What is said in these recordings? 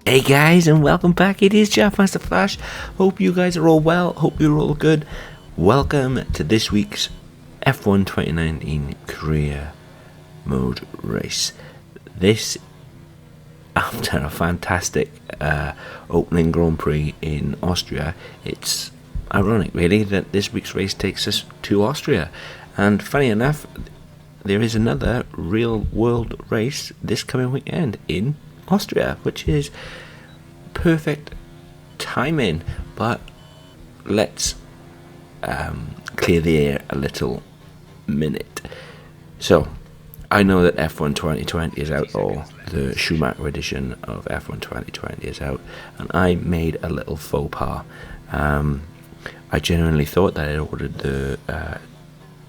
Hey guys, and welcome back. It is Master Flash. Hope you guys are all well. Hope you're all good. Welcome to this week's F1 2019 career mode race. This, after a fantastic opening Grand Prix in Austria, it's ironic really that this week's race takes us to Austria. And funny enough, there is another real world race this coming weekend in Austria, which is perfect timing. But let's clear the air a little minute. So I know that F1 2020 is out, or the Schumacher edition of F1 2020 is out, and I made a little faux pas. I genuinely thought that I ordered the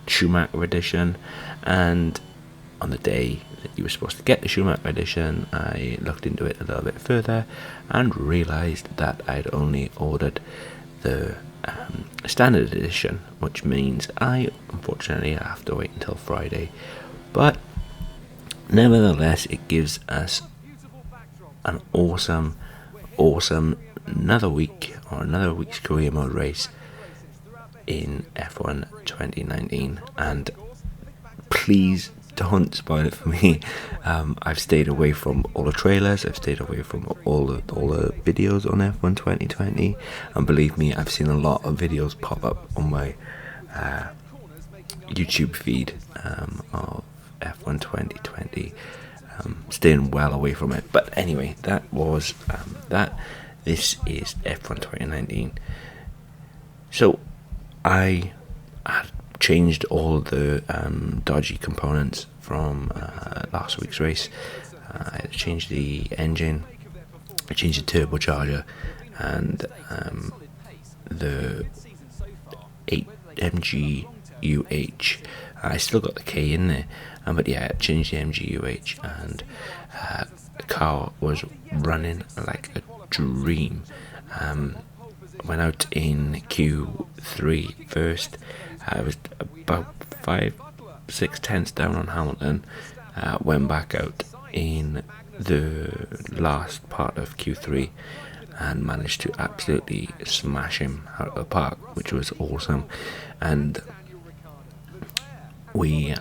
Schumacher edition, and on the day that you were supposed to get the Schumacher edition, I looked into it a little bit further and realised that I'd only ordered the standard edition, which means I unfortunately have to wait until Friday. But nevertheless, it gives us an awesome another week's career mode race in F1 2019, and please don't spoil it for me. I've stayed away from all the trailers, I've stayed away from all the videos on F1 2020, and believe me, I've seen a lot of videos pop up on my YouTube feed of F1 2020, staying well away from it. But anyway, that was that. This is F1 2019. So I had changed all the dodgy components from last week's race. I changed the engine, I changed the turbocharger, and the AMG UH. I still got the K in there, but yeah, I changed the AMG UH, and the car was running like a dream. Went out in Q3 first. I was about 5-6 tenths down on Hamilton. Went back out in the last part of Q3 and managed to absolutely smash him out of the park, which was awesome. And we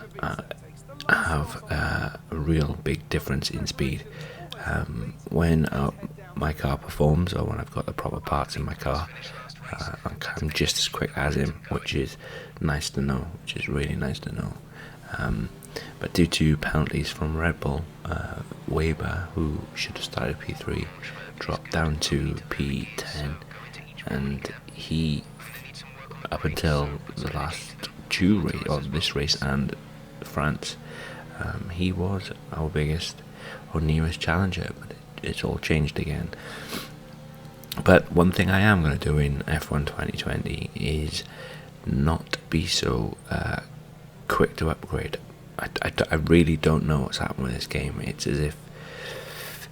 have a real big difference in speed. When my car performs, or when I've got the proper parts in my car, I'm just as quick as him, which is nice to know, which is really nice to know. But due to penalties from Red Bull, Weber, who should have started P3, dropped down to P10, and he, up until the last two race, or this race and France, he was our biggest or nearest challenger, but it's all changed again. But one thing I am going to do in F1 2020 is not be so quick to upgrade. I really don't know what's happened with this game. It's as if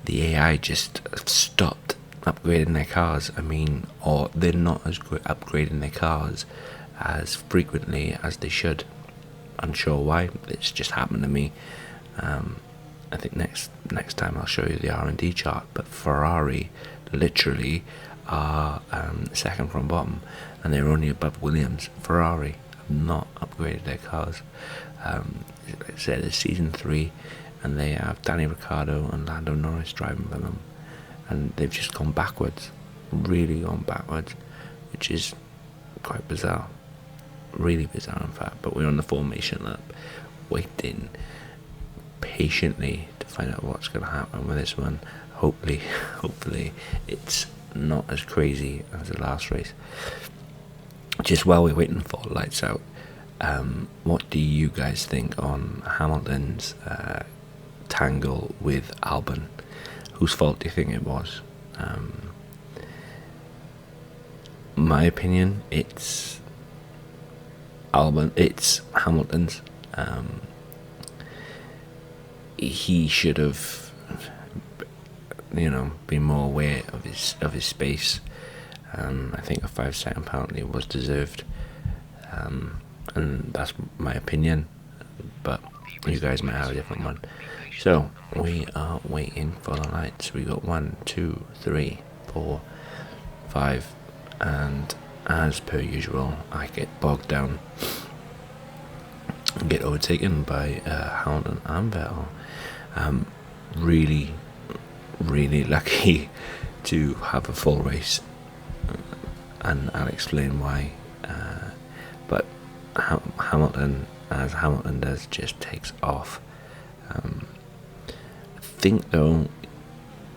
the AI just stopped upgrading their cars. I mean, or they're not as good upgrading their cars as frequently as they should. Unsure why. It's just happened to me. I think next time I'll show you the R&D chart, but Ferrari literally are second from bottom, and they're only above Williams. Ferrari have not upgraded their cars. Like I said, it's season 3, and they have Danny Ricciardo and Lando Norris driving for them, and they've just gone backwards, really gone backwards, which is quite bizarre, really bizarre in fact. But we're on the formation lap, waiting patiently to find out what's going to happen with this one. Hopefully it's not as crazy as the last race. Just while we're waiting for lights out, what do you guys think on Hamilton's tangle with Albon? Whose fault do you think it was? My opinion, it's Hamilton's. He should have, been more aware of his space. I think a 5-second penalty was deserved, and that's my opinion. But you guys might have a different one. So we are waiting for the lights. We got 1, 2, 3, 4, 5, and as per usual, I get bogged down and get overtaken by Hamilton and Vettel. Really, really lucky to have a full race, and I'll explain why. But Hamilton, as Hamilton does, just takes off. I think though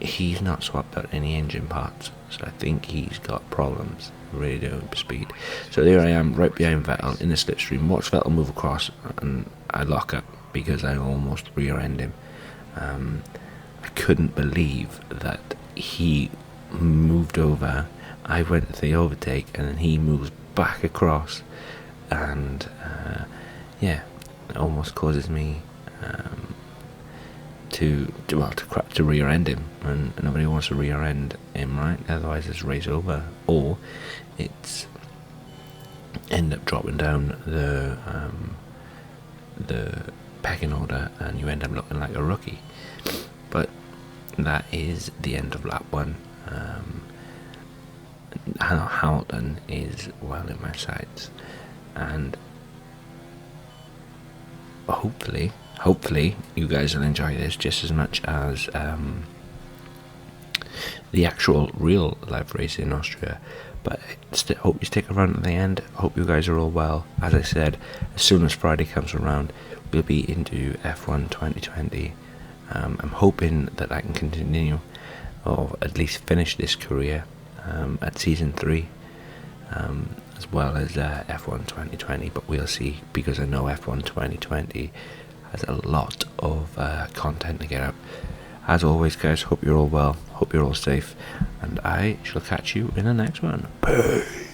he's not swapped out any engine parts, so I think he's got problems. Really doing speed. So there I am, right behind Vettel in the slipstream. Watch Vettel move across, and I lock up because I almost rear-end him. I couldn't believe that he moved over. I went to the overtake, and then he moves back across, and yeah, it almost causes me to rear-end him, and nobody wants to rear-end him, right? Otherwise it's race over, or it's end up dropping down the pecking order, and you end up looking like a rookie. But that is the end of lap 1. Hamilton is well in my sights, and hopefully you guys will enjoy this just as much as the actual real live race in Austria. But hope you stick around at the end. Hope you guys are all well. As I said, as soon as Friday comes around, we'll be into F1 2020. I'm hoping that I can continue, or at least finish this career at season 3, as well as F1 2020, but we'll see, because I know F1 2020 has a lot of content to get out. As always, guys, hope you're all well, hope you're all safe, and I shall catch you in the next one. Peace!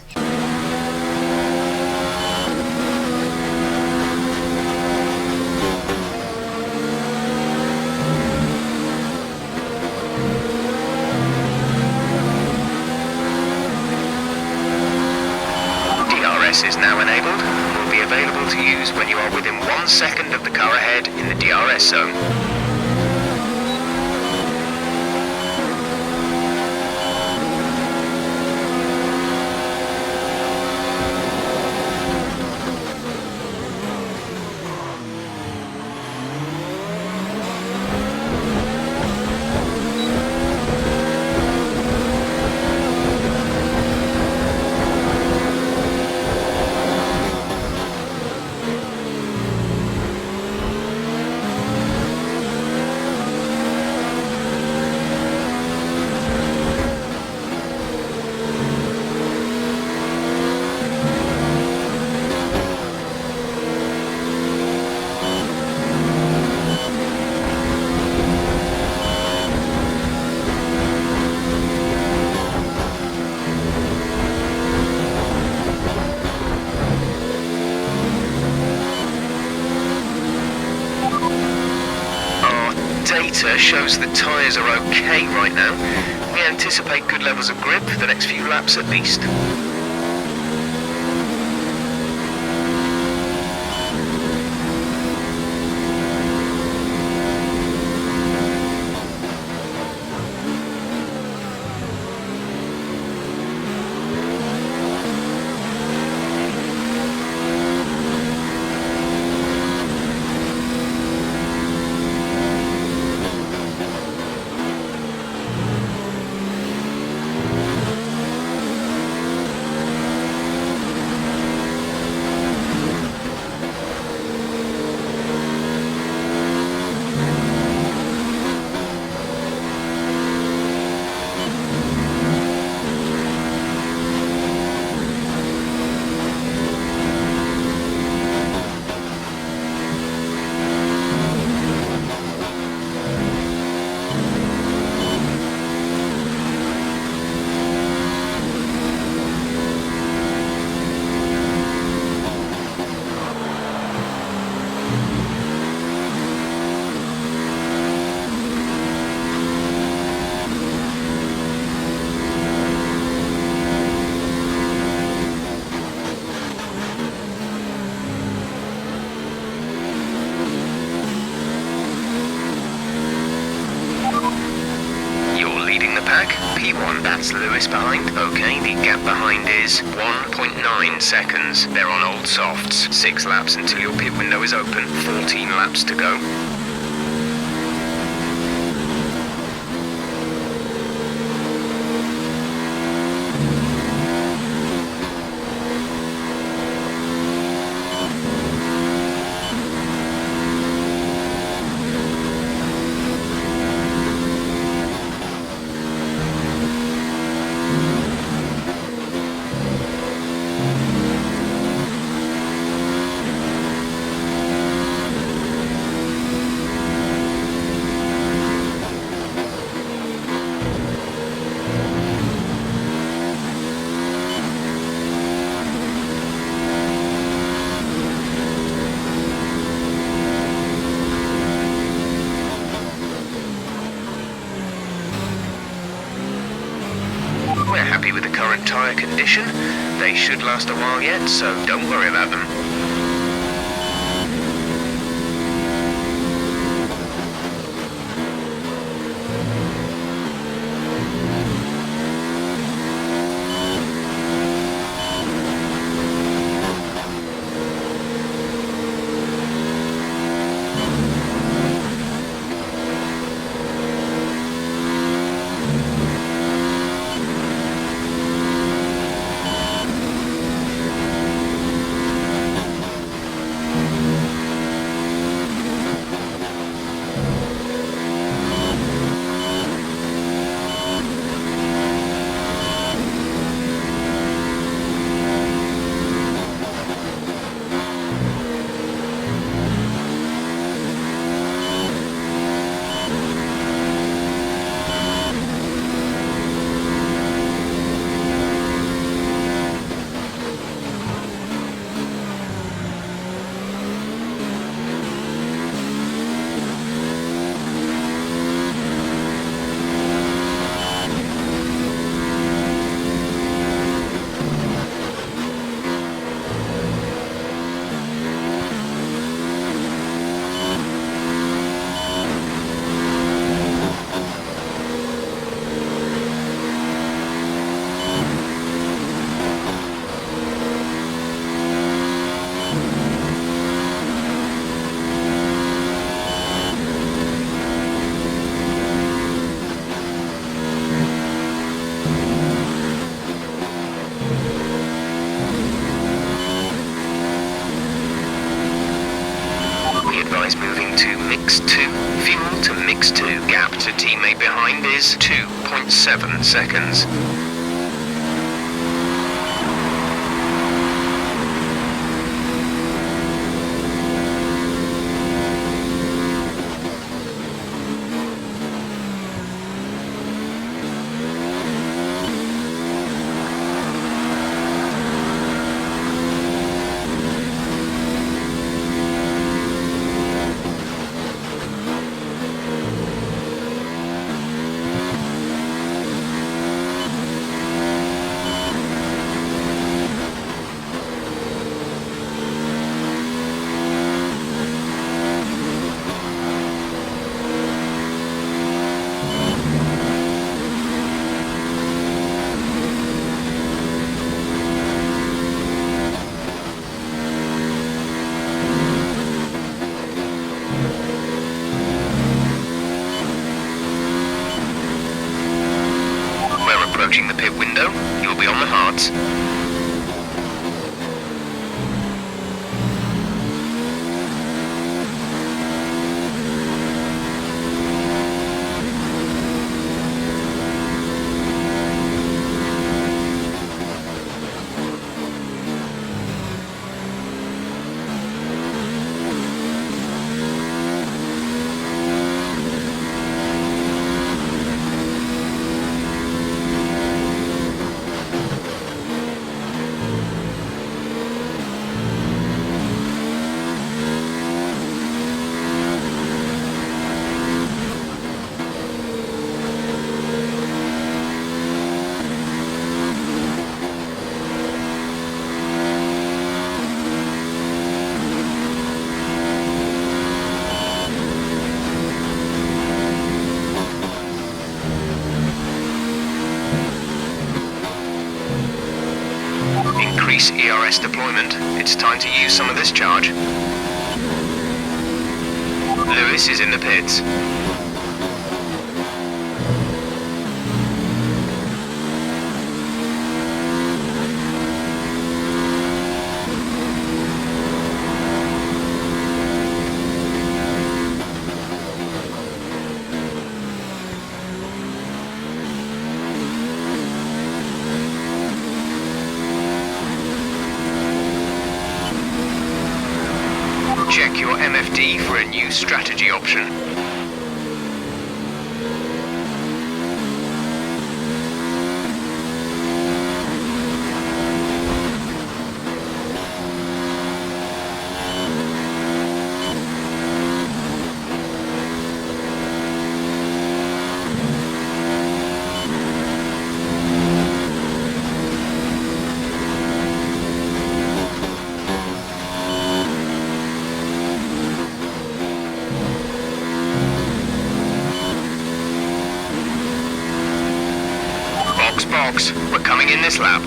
Is now enabled and will be available to use when you are within 1 second of the car ahead in the DRS zone. Data shows the tyres are okay right now. We anticipate good levels of grip for the next few laps at least. pack. P1, that's Lewis behind. Okay, the gap behind is 1.9 seconds. They're on old softs. 6 laps until your pit window is open. 14 laps to go. We're happy with the current tyre condition. They should last a while yet, so don't worry about them. Moving to mix 2, fuel to mix 2, gap to teammate behind is 2.7 seconds. Approaching the pit window, you'll be on the hards. increase ERS deployment. It's time to use some of this charge. Lewis is in the pits. Check your MFD for a new strategy option. Box, we're coming in this lap.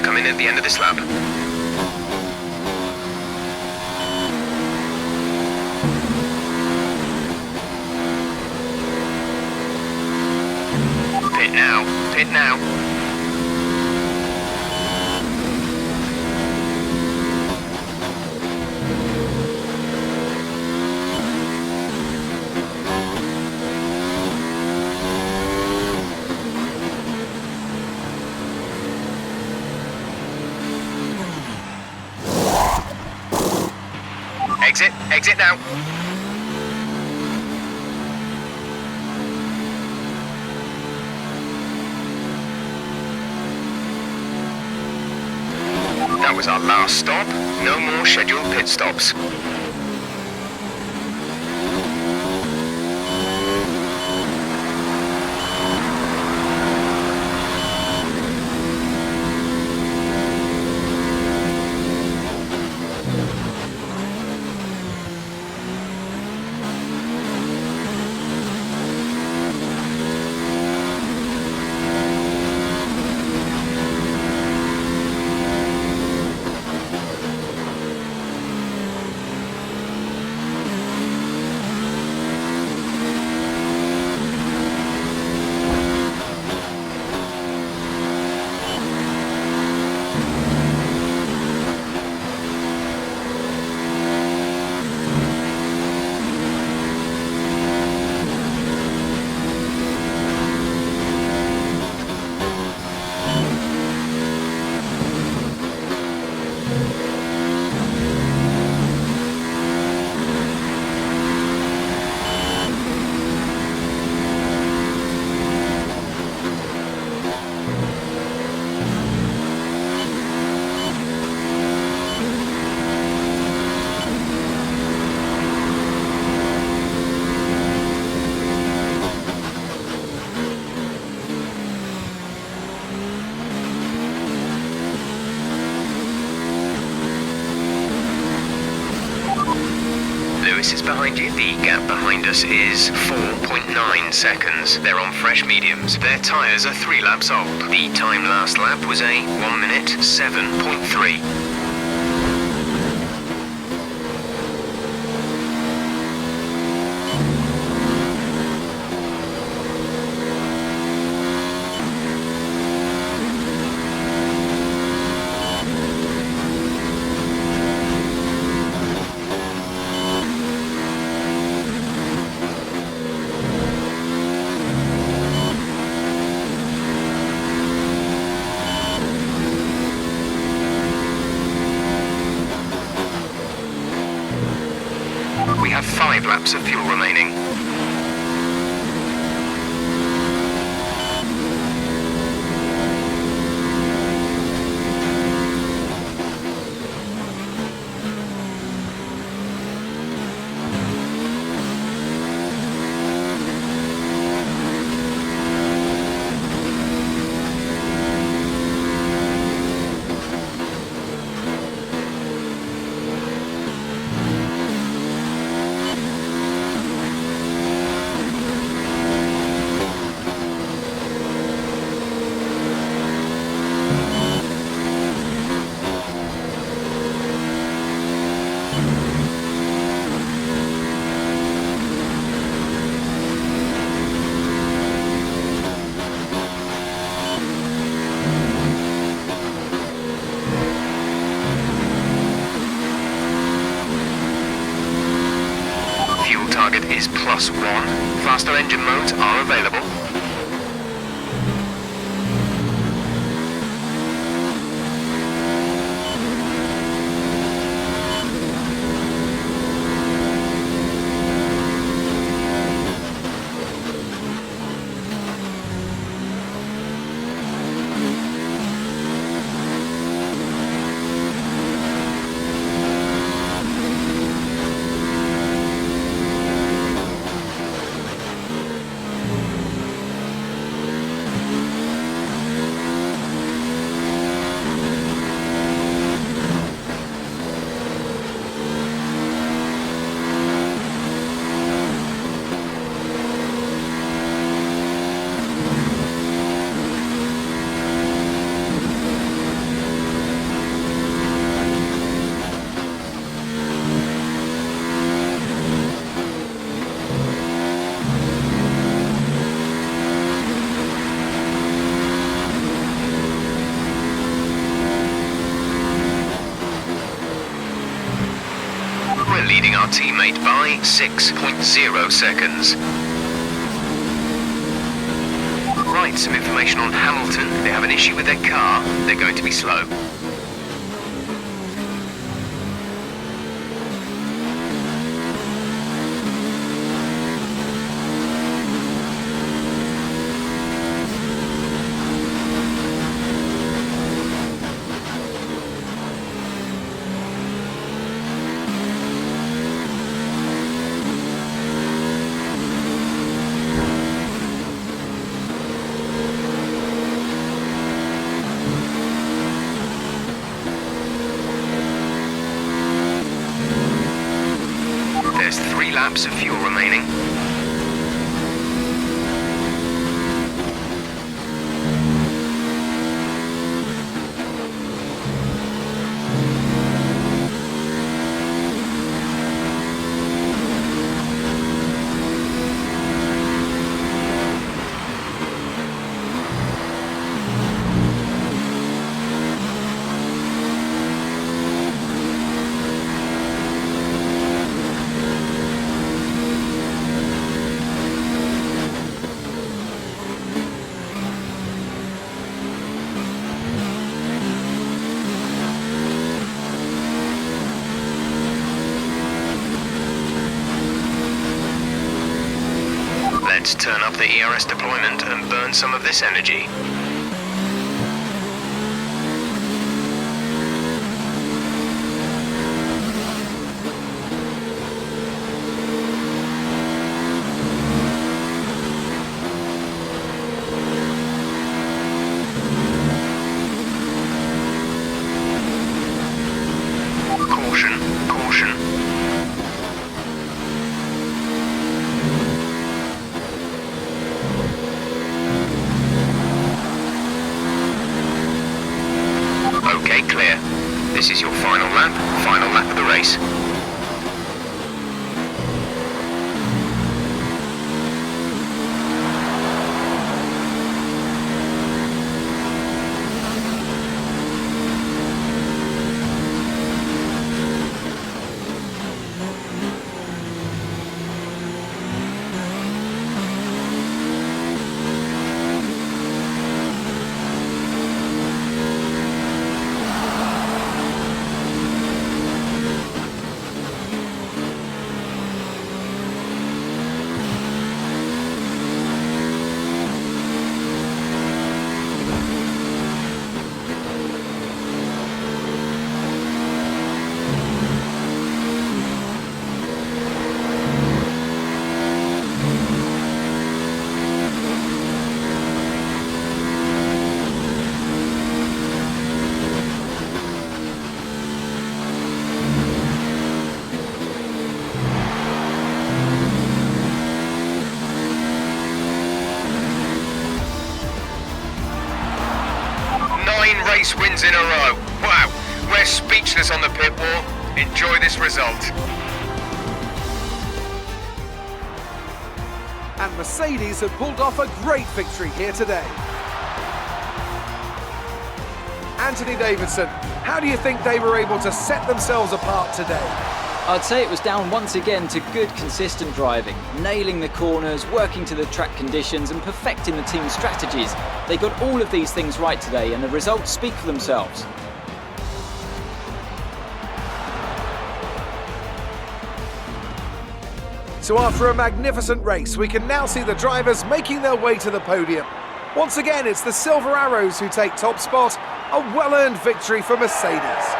Come in at the end of this lap. Pit now, pit now. Exit now. That was our last stop. No more scheduled pit stops. Lewis is behind you. The gap behind us is 4.9 seconds. They're on fresh mediums. Their tyres are 3 laps old. The time last lap was a 1 minute 7.3. We have 5 laps of fuel remaining. target is +1. Faster engine modes are available. Leading our teammate by 6.0 seconds. Right, some information on Hamilton. They have an issue with their car. They're going to be slow. There's 3 laps of fuel remaining. Let's turn up the ERS deployment and burn some of this energy. Caution, caution. Okay, clear. This is your final lap of the race. Race wins in a row. Wow, we're speechless on the pit wall. Enjoy this result. And Mercedes have pulled off a great victory here today. Anthony Davidson, how do you think they were able to set themselves apart today? I'd say it was down once again to good, consistent driving, nailing the corners, working to the track conditions and perfecting the team's strategies. They got all of these things right today and the results speak for themselves. So after a magnificent race, we can now see the drivers making their way to the podium. Once again, it's the Silver Arrows who take top spot, a well-earned victory for Mercedes.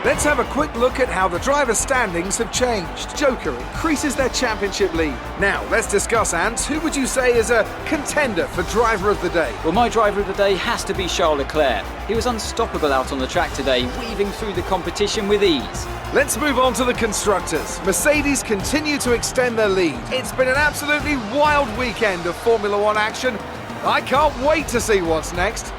Let's have a quick look at how the driver standings have changed. Joker increases their championship lead. Now, let's discuss, Ants. Who would you say is a contender for driver of the day? Well, my driver of the day has to be Charles Leclerc. He was unstoppable out on the track today, weaving through the competition with ease. Let's move on to the constructors. Mercedes continue to extend their lead. It's been an absolutely wild weekend of Formula One action. I can't wait to see what's next.